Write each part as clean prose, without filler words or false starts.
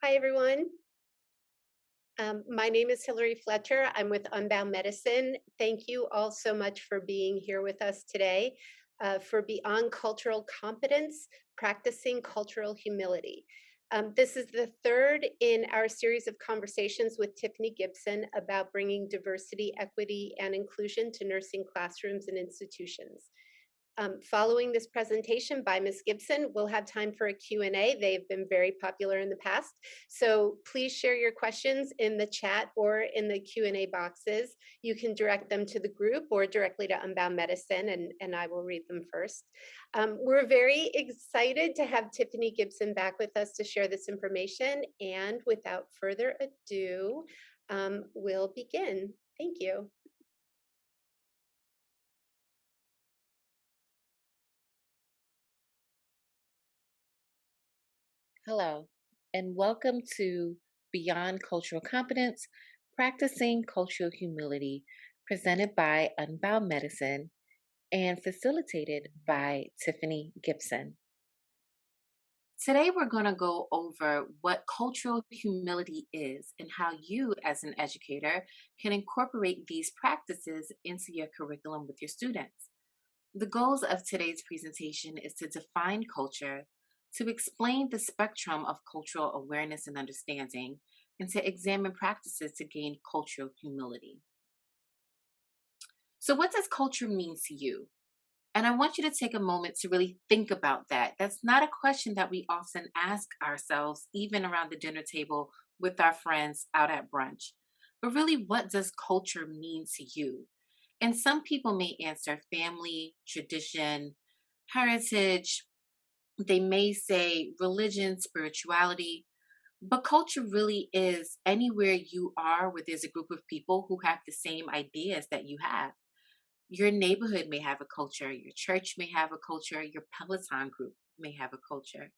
Hi, everyone. My name is Hilary Fletcher. I'm with Unbound Medicine. Thank you all so much for being here with us today for Beyond Cultural Competence, Practicing Cultural Humility. This is the third in our series of conversations with Tiffany Gibson about bringing diversity, equity, and inclusion to nursing classrooms and institutions. Following this presentation by Ms. Gibson, we'll have time for a Q&A. They've been very popular in the past. So please share your questions in the chat or in the Q&A boxes. You can direct them to the group or directly to Unbound Medicine, and I will read them first. We're very excited to have Tiffany Gibson back with us to share this information. And without further ado, we'll begin. Thank you. Hello, and welcome to Beyond Cultural Competence, Practicing Cultural Humility, presented by Unbound Medicine and facilitated by Tiffany Gibson. Today, we're going to go over what cultural humility is and how you, as an educator, can incorporate these practices into your curriculum with your students. The goals of today's presentation is to define culture, to explain the spectrum of cultural awareness and understanding, and to examine practices to gain cultural humility. So, what does culture mean to you? And I want you to take a moment to really think about that. That's not a question that we often ask ourselves, even around the dinner table with our friends out at brunch. But really, what does culture mean to you? And some people may answer family, tradition, heritage. They may say religion, spirituality. But culture really is anywhere you are where there's a group of people who have the same ideas that you have. Your neighborhood may have a culture, your church may have a culture, your Peloton group may have a culture.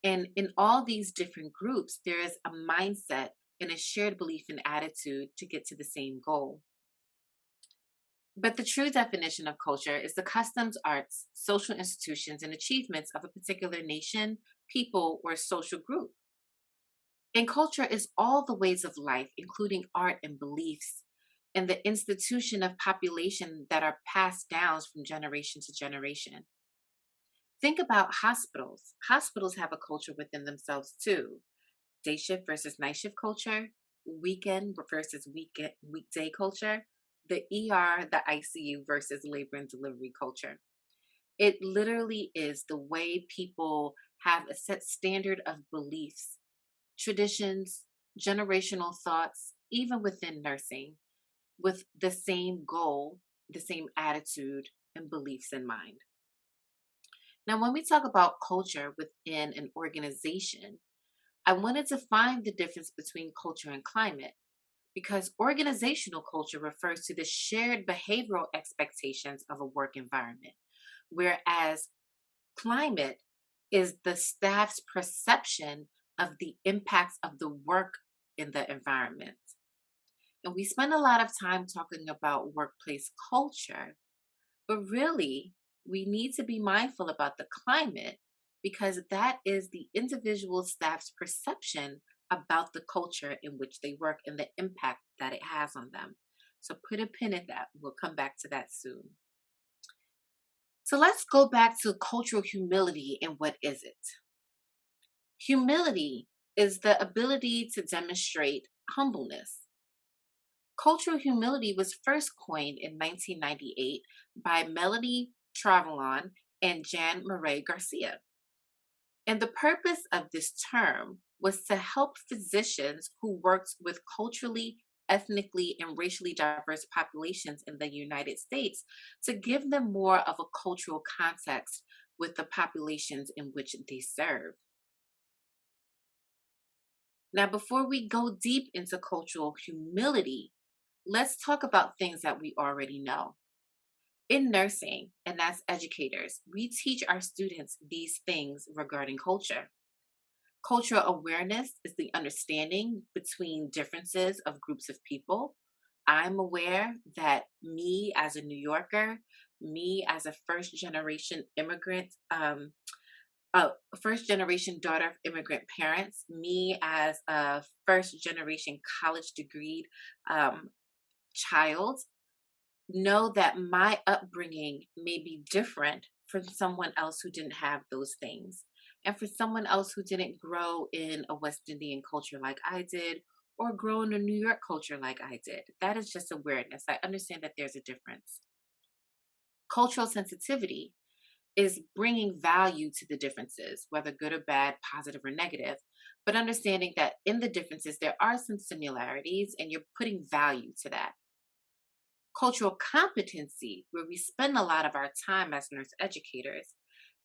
And in all these different groups, there is a mindset and a shared belief and attitude to get to the same goal. But the true definition of culture is the customs, arts, social institutions, and achievements of a particular nation, people, or social group. And culture is all the ways of life, including art and beliefs, and the institution of population that are passed down from generation to generation. Think about hospitals. Hospitals have a culture within themselves too. Day shift versus night shift culture, weekend versus weekday culture, the ER, the ICU versus labor and delivery culture. It literally is the way people have a set standard of beliefs, traditions, generational thoughts, even within nursing, with the same goal, the same attitude, and beliefs in mind. Now, when we talk about culture within an organization, I wanted to find the difference between culture and climate because organizational culture refers to the shared behavioral expectations of a work environment, whereas climate is the staff's perception of the impacts of the work in the environment. And we spend a lot of time talking about workplace culture, but really, we need to be mindful about the climate because that is the individual staff's perception about the culture in which they work and the impact that it has on them. So put a pin in that. We'll come back to that soon. So let's go back to cultural humility and what is it? Humility is the ability to demonstrate humbleness. Cultural humility was first coined in 1998 by Melanie Travelon and Jan Marie Garcia. And the purpose of this term was to help physicians who worked with culturally, ethnically, and racially diverse populations in the United States to give them more of a cultural context with the populations in which they serve. Now, before we go deep into cultural humility, let's talk about things that we already know. In nursing, and as educators, we teach our students these things regarding culture. Cultural awareness is the understanding between differences of groups of people. I'm aware that me as a New Yorker, me as a first generation immigrant a first generation daughter of immigrant parents, me as a first generation college degree um, child, know that my upbringing may be different from someone else who didn't have those things. And for someone else who didn't grow in a West Indian culture like I did, or grow in a New York culture like I did. That is just awareness. I understand that there's a difference. Cultural sensitivity is bringing value to the differences, whether good or bad, positive or negative, but understanding that in the differences, there are some similarities and you're putting value to that. Cultural competency, where we spend a lot of our time as nurse educators,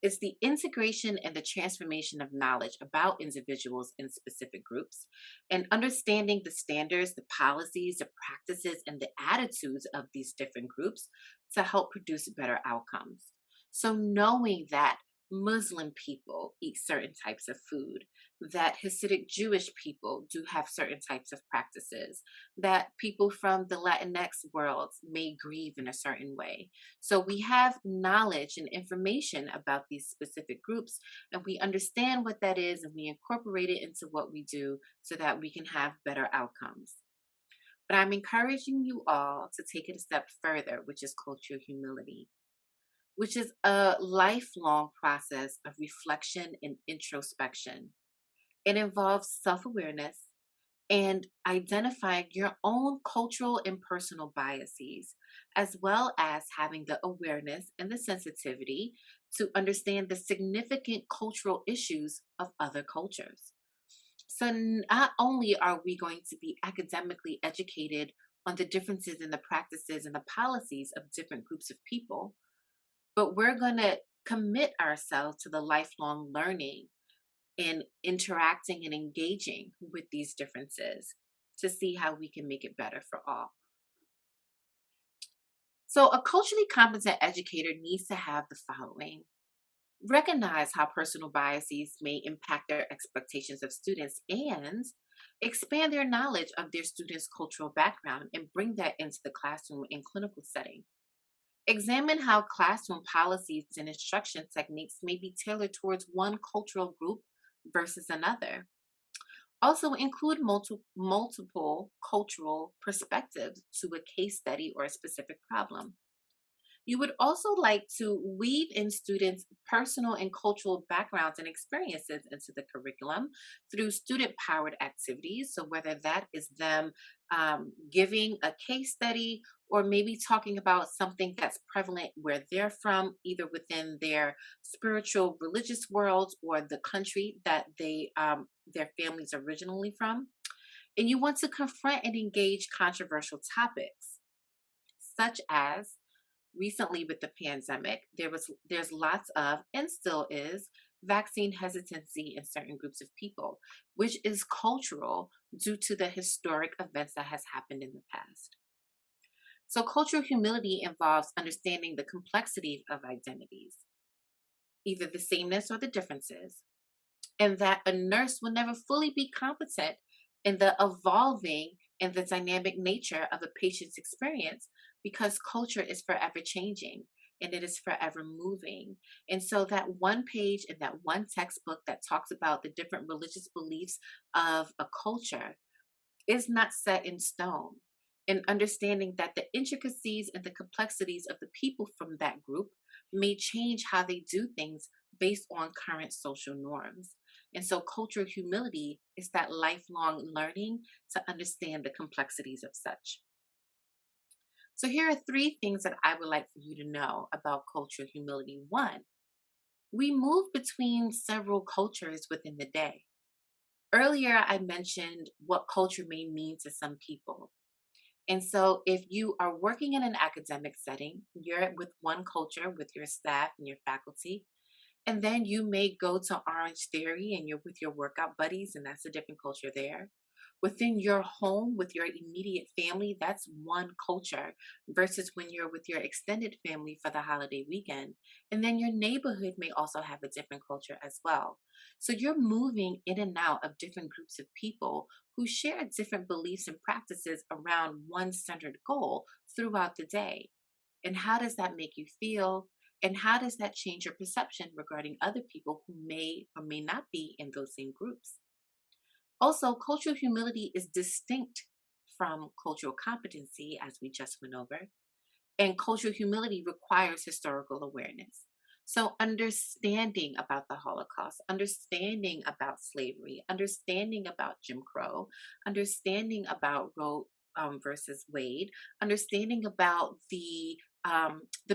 is the integration and the transformation of knowledge about individuals in specific groups and understanding the standards, the policies, the practices, and the attitudes of these different groups to help produce better outcomes. So, knowing that Muslim people eat certain types of food, that Hasidic Jewish people do have certain types of practices, that people from the Latinx world may grieve in a certain way. So we have knowledge and information about these specific groups, and we understand what that is, and we incorporate it into what we do so that we can have better outcomes. But I'm encouraging you all to take it a step further, which is cultural humility, which is a lifelong process of reflection and introspection. It involves self awareness and identifying your own cultural and personal biases, as well as having the awareness and the sensitivity to understand the significant cultural issues of other cultures. So, not only are we going to be academically educated on the differences in the practices and the policies of different groups of people, but we're going to commit ourselves to the lifelong learning in interacting and engaging with these differences to see how we can make it better for all. So, a culturally competent educator needs to have the following: recognize how personal biases may impact their expectations of students and expand their knowledge of their students' cultural background and bring that into the classroom and clinical setting. Examine how classroom policies and instruction techniques may be tailored towards one cultural group versus another. Also, include multiple cultural perspectives to a case study or a specific problem. You would also like to weave in students' personal and cultural backgrounds and experiences into the curriculum through student powered activities. So, whether that is them giving a case study or maybe talking about something that's prevalent where they're from, either within their spiritual religious world or the country that their families originally from. And you want to confront and engage controversial topics such as recently with the pandemic, there's lots of and still is vaccine hesitancy in certain groups of people, which is cultural due to the historic events that has happened in the past. So cultural humility involves understanding the complexity of identities, either the sameness or the differences, and that a nurse will never fully be competent in the evolving and the dynamic nature of a patient's experience because culture is forever changing and it is forever moving. And so, that one page in that one textbook that talks about the different religious beliefs of a culture is not set in stone. And understanding that the intricacies and the complexities of the people from that group may change how they do things based on current social norms. And so, cultural humility is that lifelong learning to understand the complexities of such. So, here are three things that I would like for you to know about cultural humility. One, we move between several cultures within the day. Earlier, I mentioned what culture may mean to some people. And so, if you are working in an academic setting, you're with one culture with your staff and your faculty, and then you may go to Orange Theory and you're with your workout buddies, and that's a different culture there. Within your home with your immediate family, that's one culture versus when you're with your extended family for the holiday weekend. And then your neighborhood may also have a different culture as well. So you're moving in and out of different groups of people who share different beliefs and practices around one centered goal throughout the day. And how does that make you feel? And how does that change your perception regarding other people who may or may not be in those same groups? Also, cultural humility is distinct from cultural competency, as we just went over, and cultural humility requires historical awareness. So, understanding about the Holocaust, understanding about slavery, understanding about Jim Crow, understanding about Roe versus Wade, understanding about the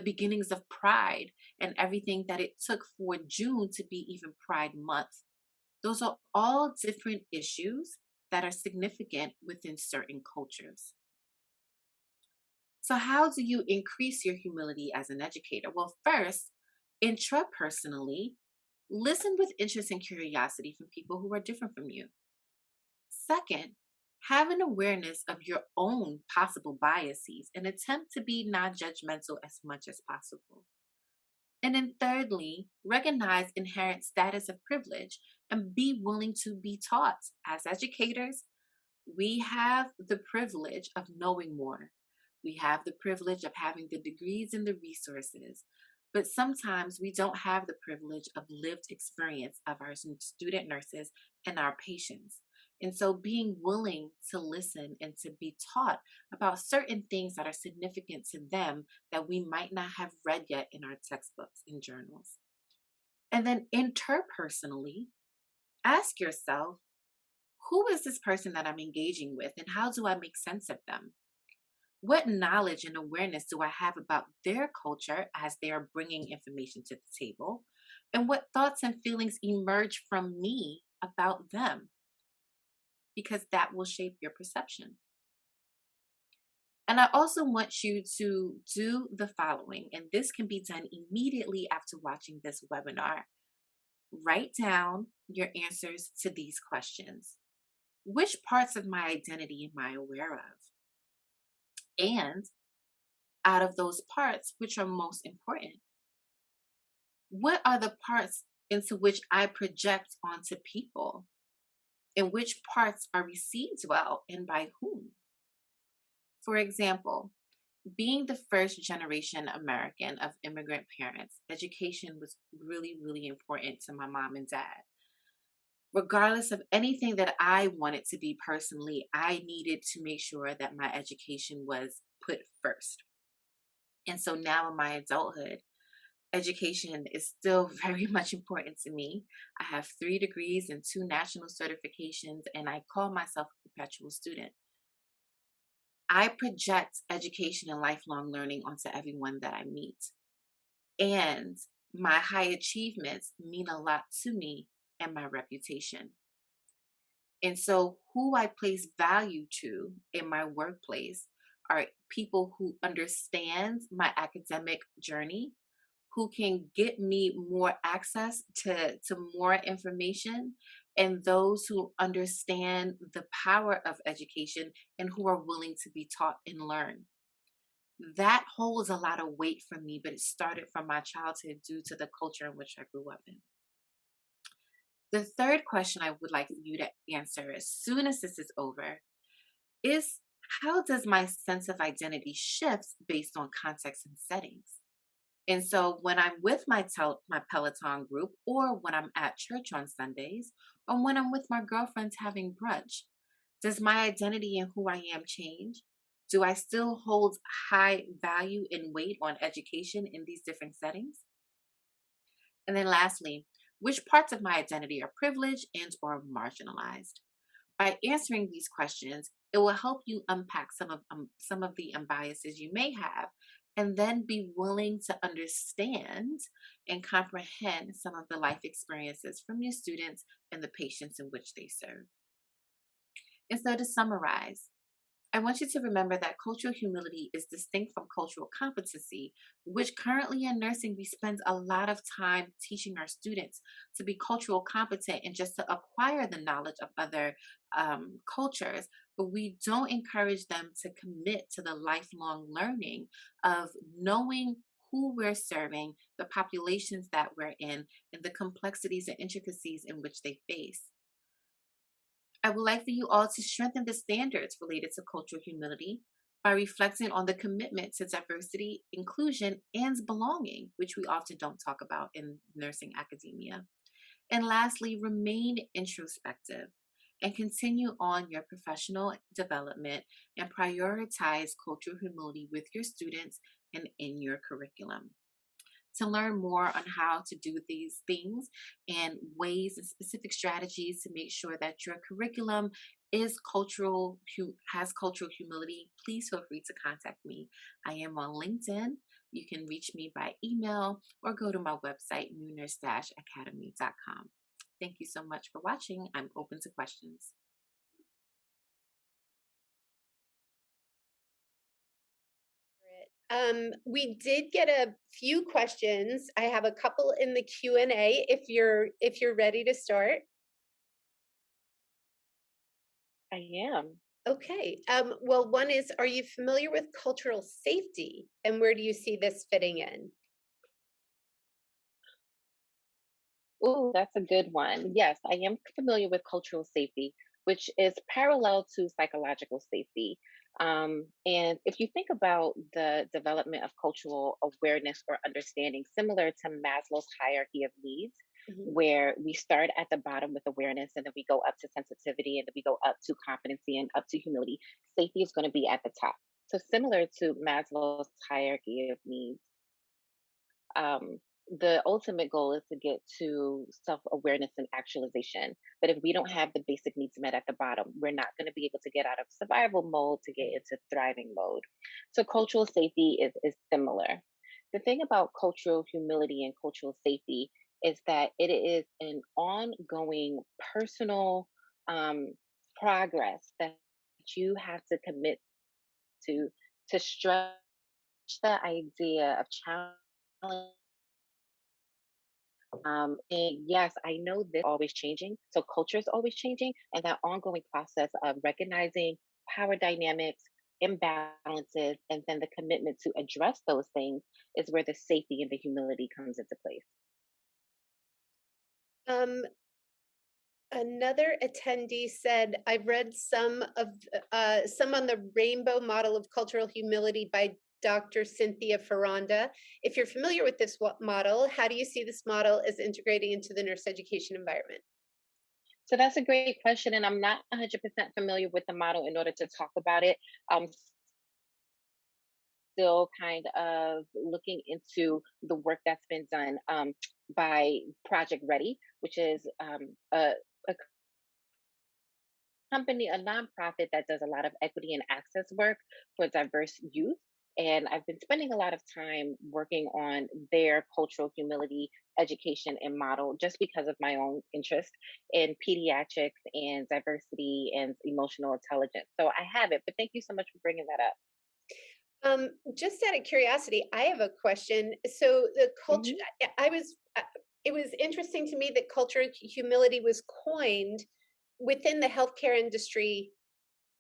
beginnings of Pride and everything that it took for June to be even Pride Month. Those are all different issues that are significant within certain cultures. So, how do you increase your humility as an educator? Well, first, intrapersonally, listen with interest and curiosity from people who are different from you. Second, have an awareness of your own possible biases and attempt to be non judgmental as much as possible. And then, thirdly, recognize inherent status of privilege and be willing to be taught. As educators, we have the privilege of knowing more. We have the privilege of having the degrees and the resources. But sometimes we don't have the privilege of lived experience of our student nurses and our patients. And so being willing to listen and to be taught about certain things that are significant to them that we might not have read yet in our textbooks and journals. And then interpersonally, ask yourself, who is this person that I'm engaging with and how do I make sense of them? What knowledge and awareness do I have about their culture as they are bringing information to the table? And what thoughts and feelings emerge from me about them? Because that will shape your perception. And I also want you to do the following, and this can be done immediately after watching this webinar. Write down your answers to these questions. Which parts of my identity am I aware of? And out of those parts, which are most important? What are the parts into which I project onto people? And which parts are received well and by whom? For example, being the first generation American of immigrant parents, education was really, really important to my mom and dad. Regardless of anything that I wanted to be personally, I needed to make sure that my education was put first. And so now in my adulthood, education is still very much important to me. I have 3 degrees and 2 national certifications, and I call myself a perpetual student. I project education and lifelong learning onto everyone that I meet. And my high achievements mean a lot to me and my reputation. And so, who I place value to in my workplace are people who understand my academic journey, who can get me more access to more information, and those who understand the power of education and who are willing to be taught and learn. That holds a lot of weight for me, but it started from my childhood due to the culture in which I grew up in. The third question I would like you to answer as soon as this is over is, how does my sense of identity shift based on context and settings? And so when I'm with my Peloton group, or when I'm at church on Sundays, or when I'm with my girlfriends having brunch, does my identity and who I am change? Do I still hold high value and weight on education in these different settings? And then lastly, which parts of my identity are privileged and or marginalized? By answering these questions, it will help you unpack some of the biases you may have, and then be willing to understand and comprehend some of the life experiences from your students and the patients in which they serve. And so, to summarize, I want you to remember that cultural humility is distinct from cultural competency, which currently in nursing, we spend a lot of time teaching our students to be cultural competent and just to acquire the knowledge of other cultures. But we don't encourage them to commit to the lifelong learning of knowing who we're serving, the populations that we're in, and the complexities and intricacies in which they face. I would like for you all to strengthen the standards related to cultural humility by reflecting on the commitment to diversity, inclusion, and belonging, which we often don't talk about in nursing academia. And lastly, remain introspective and continue on your professional development and prioritize cultural humility with your students and in your curriculum. To learn more on how to do these things and ways and specific strategies to make sure that your curriculum has cultural humility, please feel free to contact me. I am on LinkedIn. You can reach me by email or go to my website, nooner-academy.com. Thank you so much for watching. I'm open to questions. We did get a few questions. I have a couple in the Q&A if you're ready to start. I am. Okay. Well, one is, are you familiar with cultural safety, and where do you see this fitting in? Ooh, that's a good one. Yes, I am familiar with cultural safety, which is parallel to psychological safety. And if you think about the development of cultural awareness or understanding, similar to Maslow's hierarchy of needs, Mhm. where we start at the bottom with awareness and then we go up to sensitivity and then we go up to competency and up to humility, safety is going to be at the top. So, similar to Maslow's hierarchy of needs, um, the ultimate goal is to get to self awareness and actualization. But if we don't have the basic needs met at the bottom, we're not going to be able to get out of survival mode to get into thriving mode. So, cultural safety is similar. The thing about cultural humility and cultural safety is that it is an ongoing personal um, progress that you have to commit to to stretch the idea of challenge. And yes, I know this always changing. So culture is always changing, and that ongoing process of recognizing power dynamics, imbalances, and then the commitment to address those things is where the safety and the humility comes into place. Um, Another attendee said, "I've read some on the Rainbow Model of Cultural Humility by Dr. Cynthia Ferranda. If you're familiar with this model, how do you see this model as integrating into the nurse education environment?" So that's a great question, and I'm not 100% familiar with the model in order to talk about it. I'm still kind of looking into the work that's been done by Project Ready, which is a company, a nonprofit that does a lot of equity and access work for diverse youth. And I've been spending a lot of time working on their cultural humility education and model just because of my own interest in pediatrics and diversity and emotional intelligence. So I have it, but thank you so much for bringing that up. Just out of curiosity, I have a question. So the culture, Hmm. it was interesting to me that cultural humility was coined within the healthcare industry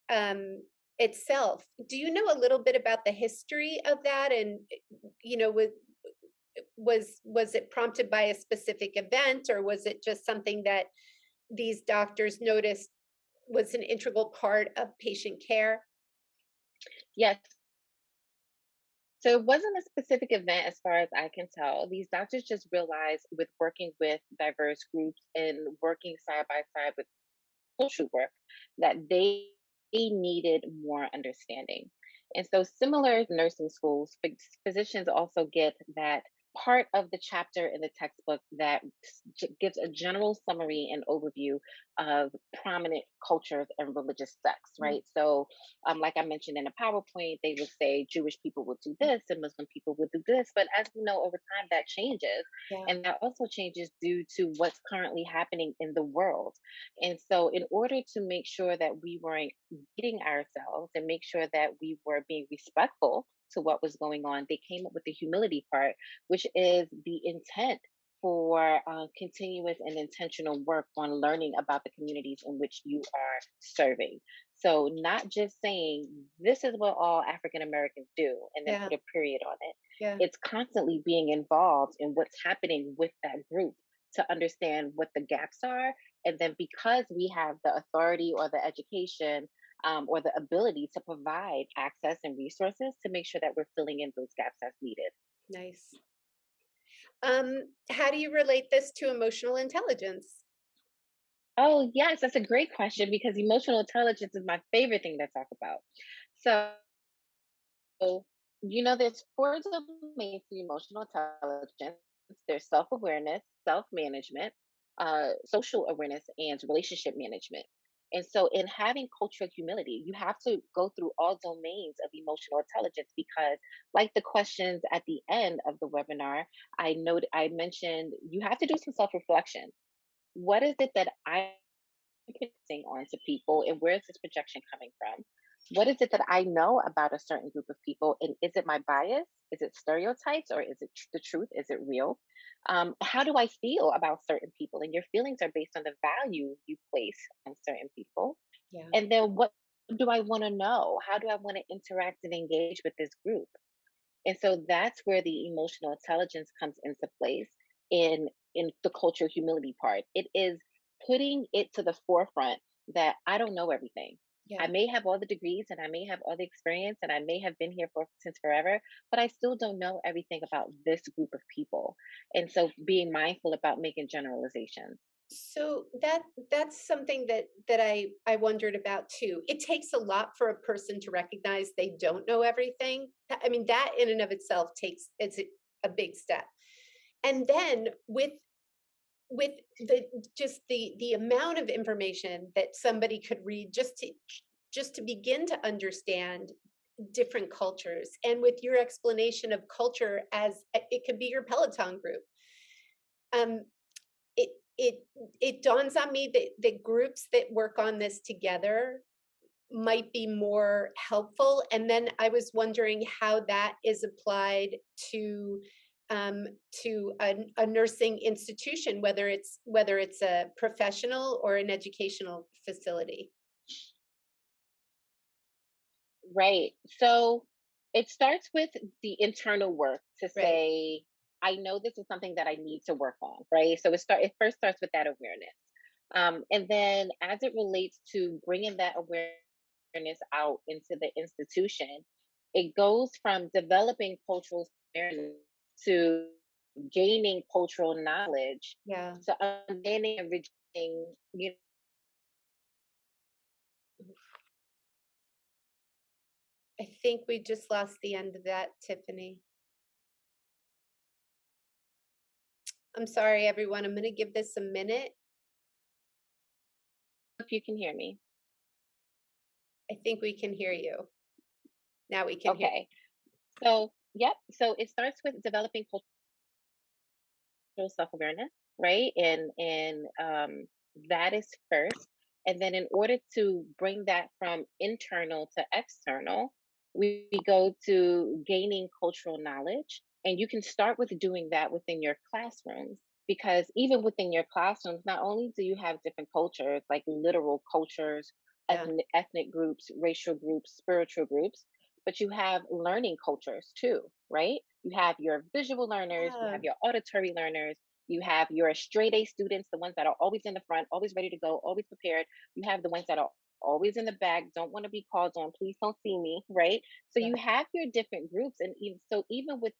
um, itself. Do you know a little bit about the history of that? And was it prompted by a specific event, or was it just something that these doctors noticed was an integral part of patient care? Yes. So it wasn't a specific event as far as I can tell. These doctors just realized with working with diverse groups and working side by side with social work that they needed more understanding. And so, similar to nursing schools, physicians also get that part of the chapter in the textbook that gives a general summary and overview of prominent cultures and religious sects, Mm. right? So, like I mentioned in a PowerPoint, they would say Jewish people would do this and Muslim people would do this. But as we know, over time that changes. Yeah. And that also changes due to what's currently happening in the world. And so, in order to make sure that we weren't beating ourselves and make sure that we were being respectful to what was going on, they came up with the humility part, which is the intent for continuous and intentional work on learning about the communities in which you are serving. So, not just saying this is what all African Americans do and then Yeah. put a period on it. Yeah. It's constantly being involved in what's happening with that group to understand what the gaps are, and then because we have the authority or the education or the ability to provide access and resources to make sure that we're filling in those gaps as needed. Nice. How do you relate this to emotional intelligence? Oh, yes, that's a great question because emotional intelligence is my favorite thing to talk about. So, there's four domains to emotional intelligence. There's self-awareness, self-management, social awareness, and relationship management. And so, in having cultural humility, you have to go through all domains of emotional intelligence because, like the questions at the end of the webinar, I mentioned you have to do some self-reflection. What is it that I'm projecting onto people, and where is this projection coming from? What is it that I know about a certain group of people, and is it my bias? Is it stereotypes, or is it the truth? Is it real? How do I feel about certain people? And your feelings are based on the value you place on certain people. Yeah. And then what do I want to know? How do I want to interact and engage with this group? And so that's where the emotional intelligence comes into place in the cultural humility part. It is putting it to the forefront that I don't know everything. I Yeah. may have all the degrees and I may have all the experience and I may have been here for since forever, but I still don't know everything about this group of people. And so being mindful about making generalizations. So that's something that I wondered about too. It takes a lot for a person to recognize they don't know everything. I mean, that in and of itself takes it's a big step. And then with the just the amount of information that somebody could read just to begin to understand different cultures, and with your explanation of culture as it could be your Peloton group, um, it it it dawns on me that the groups that work on this together might be more helpful. And then I was wondering how that is applied to um, to a nursing institution, whether it's a professional or an educational facility. Right. So it starts with the internal work to Right. say, I know this is something that I need to work on, right? So it first starts with that awareness. And then as it relates to bringing that awareness out into the institution, it goes from developing cultural awareness to gaining cultural knowledge Yeah. to understanding and rejecting, I think we just lost the end of that, Tiffany. I'm sorry, everyone. I'm going to give this a minute. if you can hear me. I think we can hear you. Now we can hear. Okay. So, yep. So it starts with developing cultural self awareness, right? And that is first. And then, in order to bring that from internal to external, we go to gaining cultural knowledge. And you can start with doing that within your classrooms. Because even within your classrooms, not only do you have different cultures, like literal cultures, Yeah. ethnic groups, racial groups, spiritual groups, but you have learning cultures too, right? You have your visual learners, you have Yeah. your auditory learners, you have your straight A students, the ones that are always in the front, always ready to go, always prepared. You have the ones that are always in the back, don't want to be called on, please don't see me, right? So Yeah. you have your different groups, and even within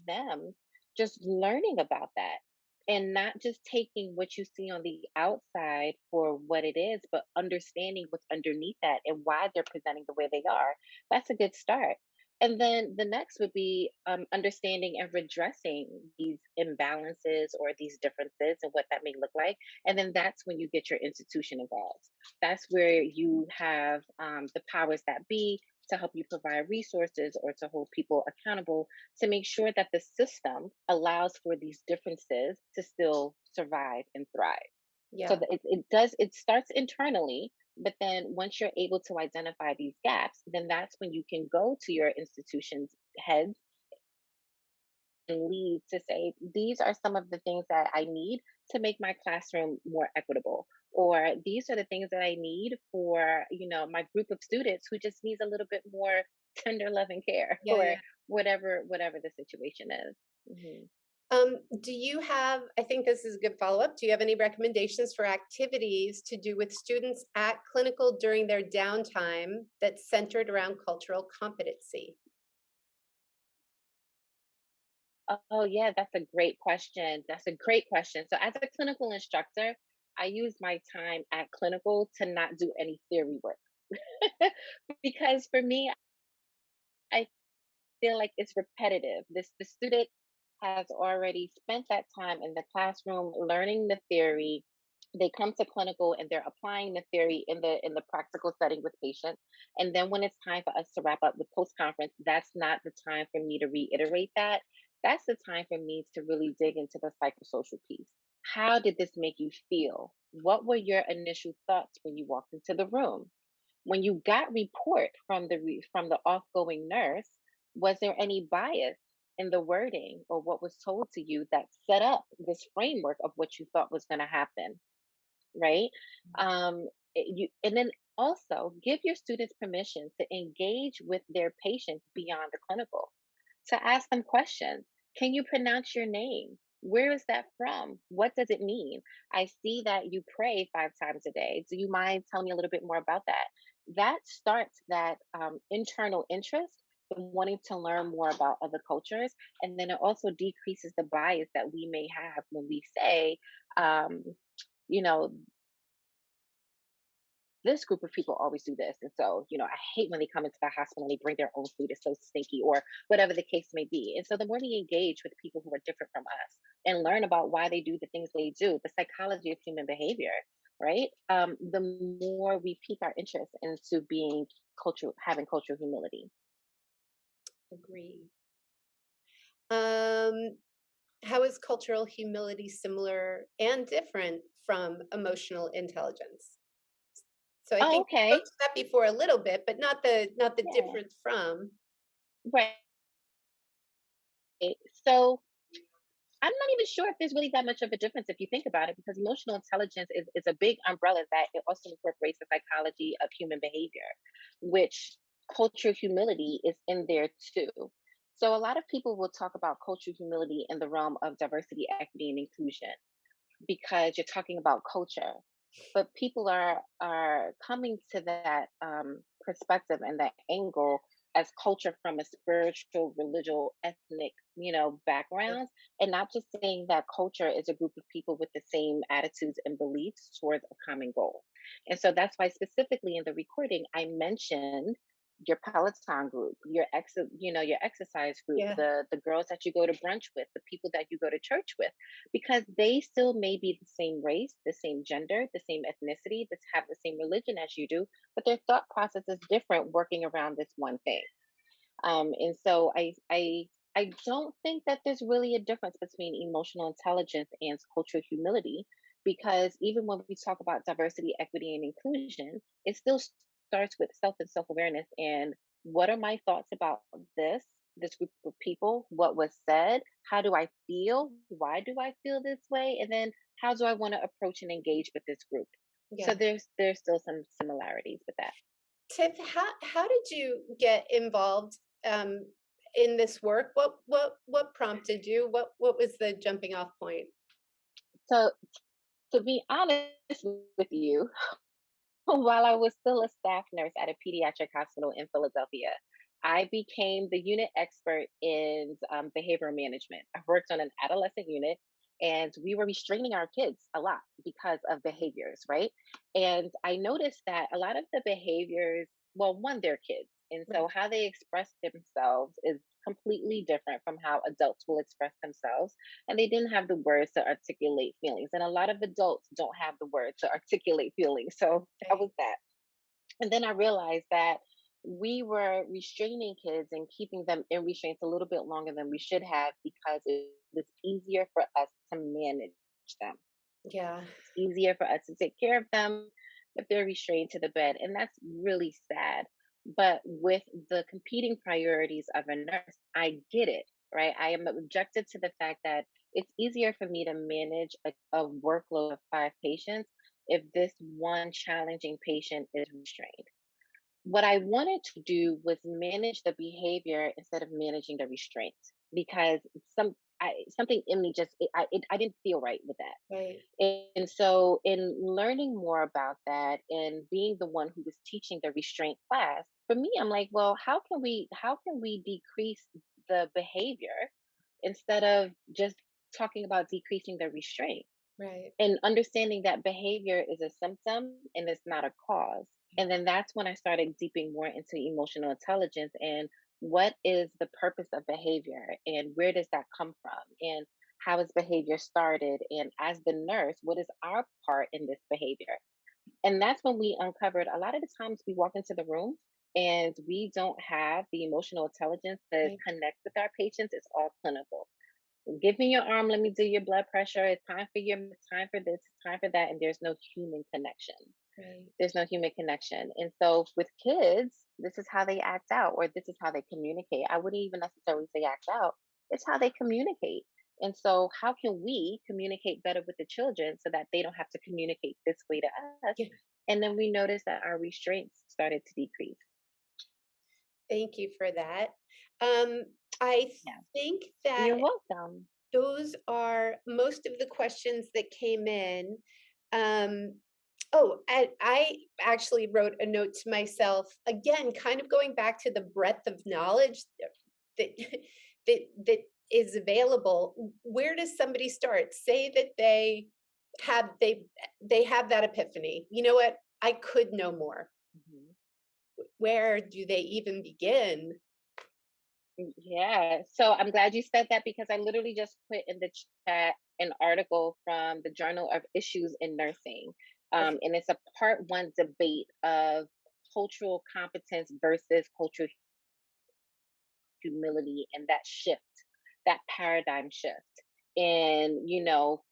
them, just learning about that and not just taking what you see on the outside for what it is, but understanding what's underneath that and why they're presenting the way they are. That's a good start. And then the next would be understanding and redressing these imbalances or these differences and what that may look like. And then that's when you get your institution involved. That's where you have the powers that be to help you provide resources or to hold people accountable to make sure that the system allows for these differences to still survive and thrive. So Yeah. that it starts internally, but then once you're able to identify these gaps, then that's when you can go to your institution's heads and lead to say, these are some of the things that I need to make my classroom more equitable. Or these are the things that I need for, my group of students who just needs a little bit more tender love and care Yeah. or Yeah. whatever the situation is. Mhm. Do you have, I think this is a good follow-up. Do you have any recommendations for activities to do with students at clinical during their downtime that's centered around cultural competency? Oh, yeah, that's a great question. That's a great question. So, as a clinical instructor, I use my time at clinical to not do any theory work. Because for me, I feel like it's repetitive. The student has already spent that time in the classroom learning the theory. They come to clinical and they're applying the theory in the practical setting with patients. And then when it's time for us to wrap up with post conference, that's not the time for me to reiterate that. That's the time for me to really dig into the psychosocial piece. How did this make you feel? What were your initial thoughts when you walked into the room? When you got report from from the offgoing nurse, was there any bias in the wording or what was told to you that set up this framework of what you thought was going to happen, right? You, and then also give your students permission to engage with their patients beyond the clinical, to ask them questions. Can you pronounce your name? Where is that from? What does it mean? I see that you pray 5 times a day. Do you mind telling me a little bit more about that? That starts that internal interest in wanting to learn more about other cultures. And then it also decreases the bias that we may have when we say, um, you know, this group of people always do this. And so, I hate when they come into the hospital and they bring their own food, it's so stinky, or whatever the case may be. And so, the more we engage with people who are different from us and learn about why they do the things they do, the psychology of human behavior, right? The more we pique our interest into being cultural, having cultural humility. Agree. Um, how is cultural humility similar and different from emotional intelligence? So I Oh, think you spoke okay. to that before a little bit, but not the Yeah. difference from. Right. So, I'm not even sure if there's really that much of a difference if you think about it, because emotional intelligence is a big umbrella that it also incorporates the psychology of human behavior, which cultural humility is in there too. So a lot of people will talk about cultural humility in the realm of diversity, equity, and inclusion because you're talking about culture, but people are coming to that perspective and that angle as culture from a spiritual, religious, ethnic, backgrounds, and not just saying that culture is a group of people with the same attitudes and beliefs towards a common goal. And so that's why specifically in the recording I mentioned your Peloton group, your exercise group, Yeah, the girls that you go to brunch with, the people that you go to church with, because they still may be the same race, the same gender, the same ethnicity, that have the same religion as you do, but their thought process is different working around this one thing. And so I don't think that there's really a difference between emotional intelligence and cultural humility, because even when we talk about diversity, equity, and inclusion, it still starts with self and self awareness. And what are my thoughts about this group of people? What was said? How do I feel? Why do I feel this way? And then how do I want to approach and engage with this group? So yeah. there's still some similarities with that. Tiff, how did you get involved in this work? What prompted you? What was the jumping off point? So to be honest with you, while I was still a staff nurse at a pediatric hospital in Philadelphia, I became the unit expert in behavioral management. I worked on an adolescent unit, and we were restraining our kids a lot because of behaviors, right? And I noticed that a lot of the behaviors, well, one, they're kids. And so Right. how they express themselves is completely different from how adults will express themselves, and they didn't have the words to articulate feelings. And a lot of adults don't have the words to articulate feelings. So that Okay. was that. And then I realized that we were restraining kids and keeping them in restraints a little bit longer than we should have because it was easier for us to manage them. Yeah. It's easier for us to take care of them if they're restrained to the bed. And that's really sad. But with the competing priorities of a nurse, I get it, right? I am objected to the fact that it's easier for me to manage a workload of 5 patients if this one challenging patient is restrained. What I wanted to do was manage the behavior instead of managing the restraint, because some something in me just I didn't feel right with that. Right. And so, in learning more about that and being the one who was teaching the restraint class, for me, I'm like, well, how can we decrease the behavior instead of just talking about decreasing the restraint? Right. And understanding that behavior is a symptom and it's not a cause. And then that's when I started deeping more into emotional intelligence and what is the purpose of behavior and where does that come from and how is behavior started, and as the nurse, what is our part in this behavior? And that's when we uncovered a lot of the times we walk into the room and we don't have the emotional intelligence to Right. connect with our patients. It's all clinical. Give me your arm, let me do your blood pressure. It's time for this, it's time for that, and there's no human connection. Right. There's no human connection. And so with kids, this is how they act out, or this is how they communicate. I wouldn't even necessarily say act out. It's how they communicate. And so how can we communicate better with the children so that they don't have to communicate this way to us? Yeah. And then we noticed that our restraints started to decrease. Thank you for that. Um, I Yeah. think that You're welcome. those are most of the questions that came in. Um, oh, and I actually wrote a note to myself again, kind of going back to the breadth of knowledge that that is available. Where does somebody start? Say that have they have that epiphany. You know what? I could know more. Mhm. Where do they even begin? Yeah. So I'm glad you said that because I literally just put in the chat an article from the Journal of Issues in Nursing. Okay. And it's a part 1 debate of cultural competence versus cultural humility and that shift, that paradigm shift. And,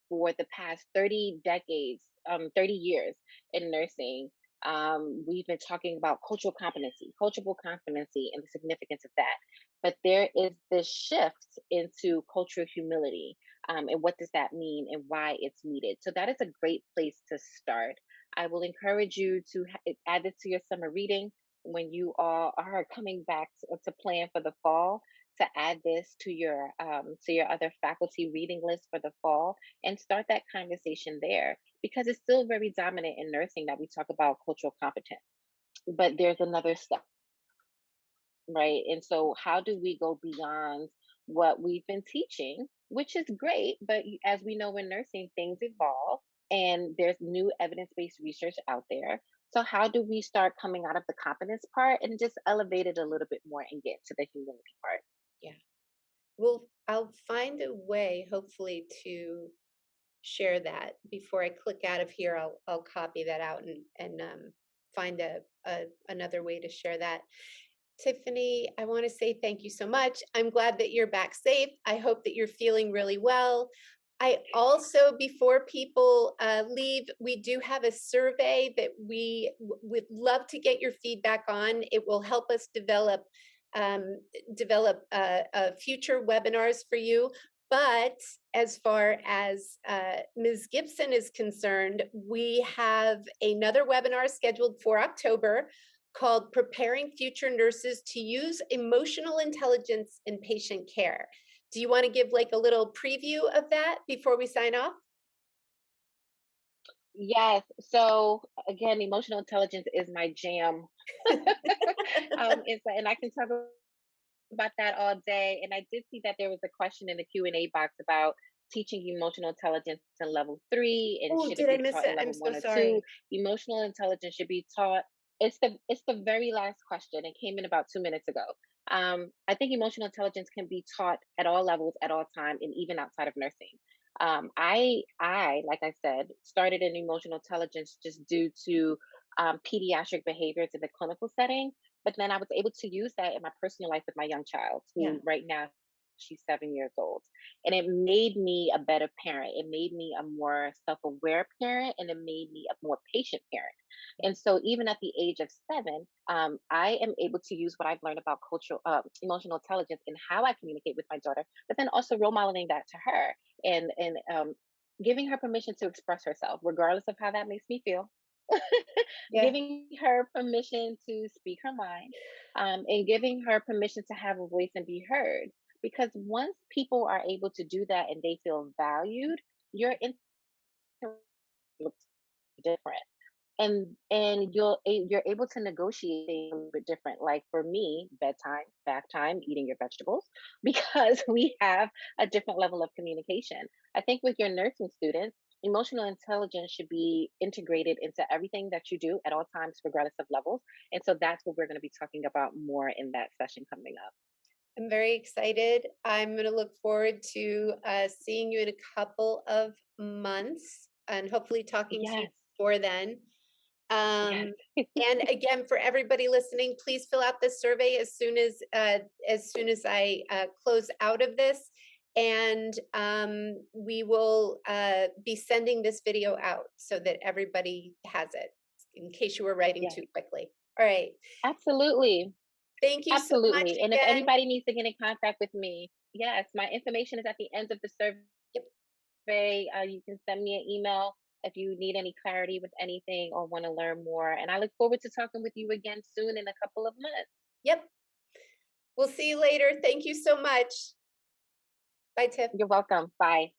for the past 30 decades, 30 years in nursing, we've been talking about cultural competency, and the significance of that. But there is this shift into cultural humility. And what does that mean and why it's needed? So, that is a great place to start. I will encourage you to add this to your summer reading when you all are coming back to plan for the fall, to add this to your other faculty reading list for the fall and start that conversation there, because it's still very dominant in nursing that we talk about cultural competence, but there's another step, right? And so how do we go beyond what we've been teaching, which is great, but as we know in nursing, things evolve and there's new evidence-based research out there. So how do we start coming out of the competence part and just elevate it a little bit more and get to the humility part? Yeah. Well, I'll find a way, hopefully, to share that before I click out of here. I'll copy that out and find a another way to share that. Tiffany, I want to say thank you so much. I'm glad that you're back safe. I hope that you're feeling really well. I also, before people leave, we do have a survey that we would love to get your feedback on. It will help us um, develop future webinars for you. But as far as Ms. Gibson is concerned, we have another webinar scheduled for October called Preparing Future Nurses to Use Emotional Intelligence in Patient Care. Do you want to give like a little preview of that before we sign off? Yes. So again, emotional intelligence is my jam. And I can talk about that all day. And I did see that there was a question in the Q&A box about teaching emotional intelligence in level 3 and Oh, should it did I be miss taught it? in I'm level so 1 or 2? sorry. Emotional intelligence should be taught. It's the very last question. It came in about 2 minutes ago. I think emotional intelligence can be taught at all levels, at all time, and even outside of nursing. Like I said, started in emotional intelligence just due to pediatric behaviors in the clinical setting, but then I was able to use that in my personal life with my young child, Yeah. who right now she's 7 years old. And it made me a better parent. It made me a more self aware parent, and it made me a more patient parent. And so, even at the age of 7, I am able to use what I've learned about emotional intelligence and how I communicate with my daughter, but then also role modeling that to her and giving her permission to express herself, regardless of how that makes me feel. Yeah. Giving her permission to speak her mind, and giving her permission to have a voice and be heard. because once people are able to do that and they feel valued, your interaction looks different. And you're able to negotiate things a little bit different. Like for me, bedtime, bath time, eating your vegetables, because we have a different level of communication. I think with your nursing students, emotional intelligence should be integrated into everything that you do at all times, regardless of levels. And so that's what we're going to be talking about more in that session coming up. I'm very excited. I'm going to look forward to seeing you in a couple of months and hopefully talking to you Yes, before then. yes, And again, for everybody listening, please fill out this survey as soon as I close out of this, and we will be sending this video out so that everybody has it in case you were writing yes, too quickly. All right. absolutely. Thank you so much Absolutely. And if again. anybody needs to get in contact with me, yes, my information is at the end of the Yep. survey. You can send me an email if you need any clarity with anything or want to learn more. And I look forward to talking with you again soon in a couple of months. Yep. We'll see you later. Thank you so much. Bye, Tiff. You're welcome. Bye.